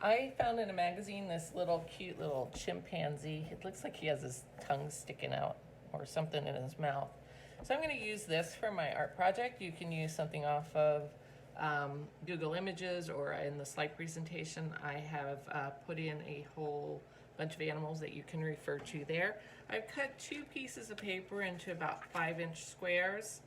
I found in a magazine this little cute little chimpanzee. It looks like he has his tongue sticking out or something in his mouth. So I'm going to use this for my art project. You can use something off of Google Images, or in the slide presentation I have put in a whole bunch of animals that you can refer to there. I've cut 2 pieces of paper into about 5-inch squares.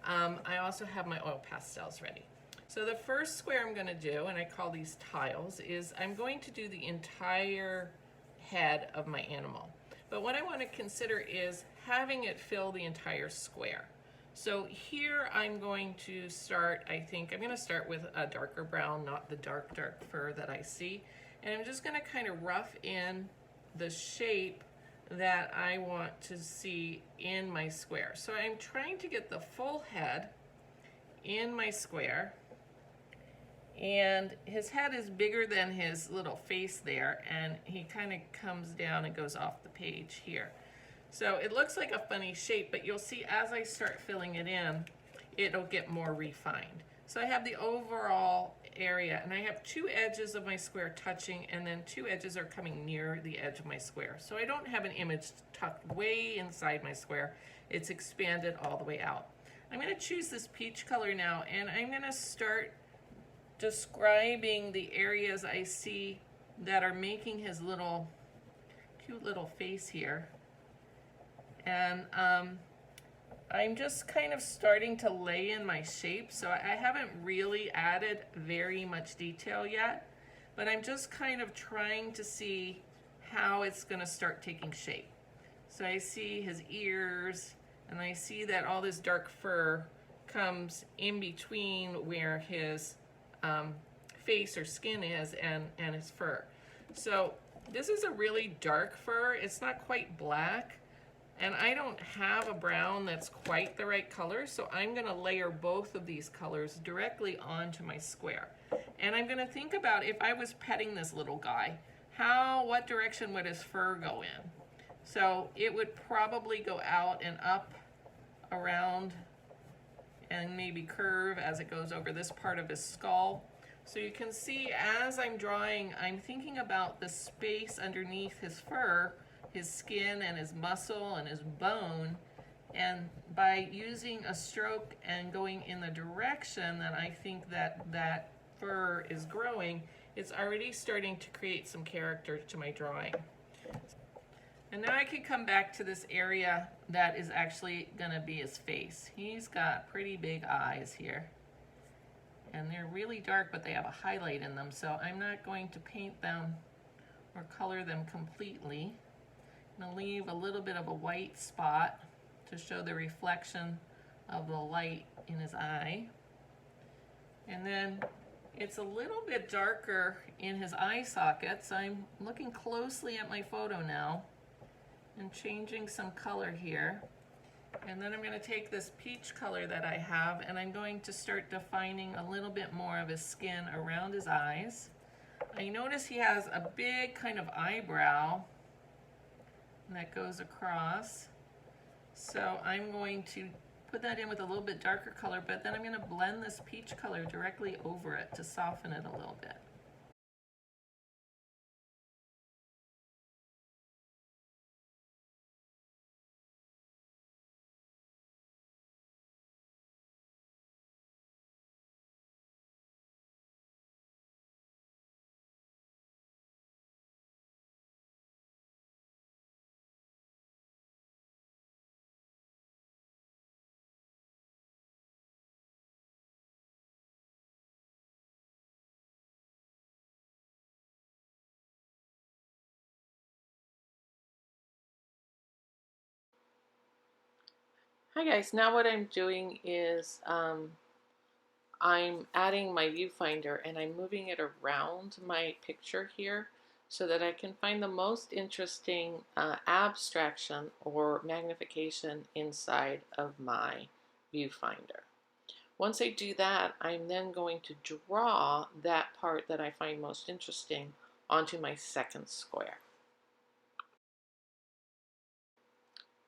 I also have my oil pastels ready. So the first square I'm going to do, and I call these tiles, is I'm going to do the entire head of my animal. But what I want to consider is having it fill the entire square. So here I'm going to start, I'm going to start with a darker brown, not the dark fur that I see. And I'm just going to kind of rough in the shape that I want to see in my square. So I'm trying to get the full head in my square. And his head is bigger than his little face there, and he kind of comes down and goes off the page here. So it looks like a funny shape, but you'll see as I start filling it in, it'll get more refined. So I have the overall area, and I have 2 edges of my square touching, and then 2 edges are coming near the edge of my square. So I don't have an image tucked way inside my square. It's expanded all the way out. I'm going to choose this peach color now, and I'm going to start describing the areas I see that are making his little cute little face here. And I'm just kind of starting to lay in my shape, so I haven't really added very much detail yet, but I'm just kind of trying to see how it's going to start taking shape. So I see his ears, and I see that all this dark fur comes in between where his face or skin is and his fur. So this is a really dark fur. It's not quite black, and I don't have a brown that's quite the right color, so I'm going to layer both of these colors directly onto my square. And I'm going to think about, if I was petting this little guy, what direction would his fur go in? So it would probably go out and up, around, and maybe curve as it goes over this part of his skull. So you can see as I'm drawing, I'm thinking about the space underneath his fur, his skin and his muscle and his bone, and by using a stroke and going in the direction that I think that fur is growing, it's already starting to create some character to my drawing. And now I can come back to this area that is actually going to be his face. He's got pretty big eyes here. And they're really dark, but they have a highlight in them, so I'm not going to paint them or color them completely. I'm going to leave a little bit of a white spot to show the reflection of the light in his eye. And then it's a little bit darker in his eye sockets. I'm looking closely at my photo now and changing some color here. And then I'm going to take this peach color that I have, and I'm going to start defining a little bit more of his skin around his eyes. I notice he has a big kind of eyebrow that goes across. So I'm going to put that in with a little bit darker color, but then I'm going to blend this peach color directly over it to soften it a little bit. Hi guys, now what I'm doing is I'm adding my viewfinder and I'm moving it around my picture here so that I can find the most interesting abstraction or magnification inside of my viewfinder. Once I do that, I'm then going to draw that part that I find most interesting onto my second square.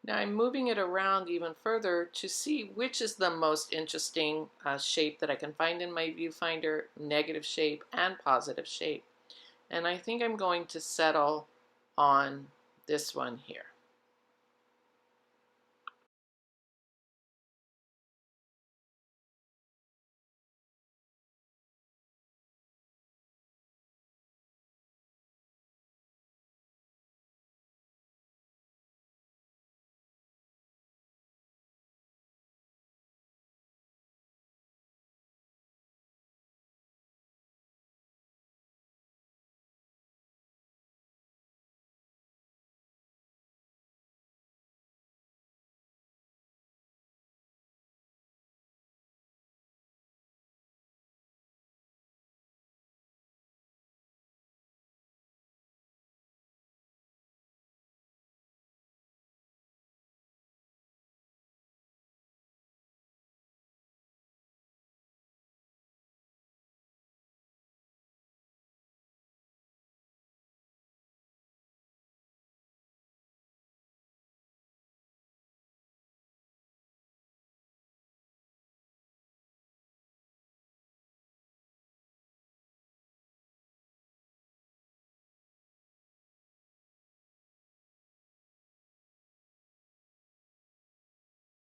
Now I'm moving it around even further to see which is the most interesting shape that I can find in my viewfinder, negative shape and positive shape. And I think I'm going to settle on this one here.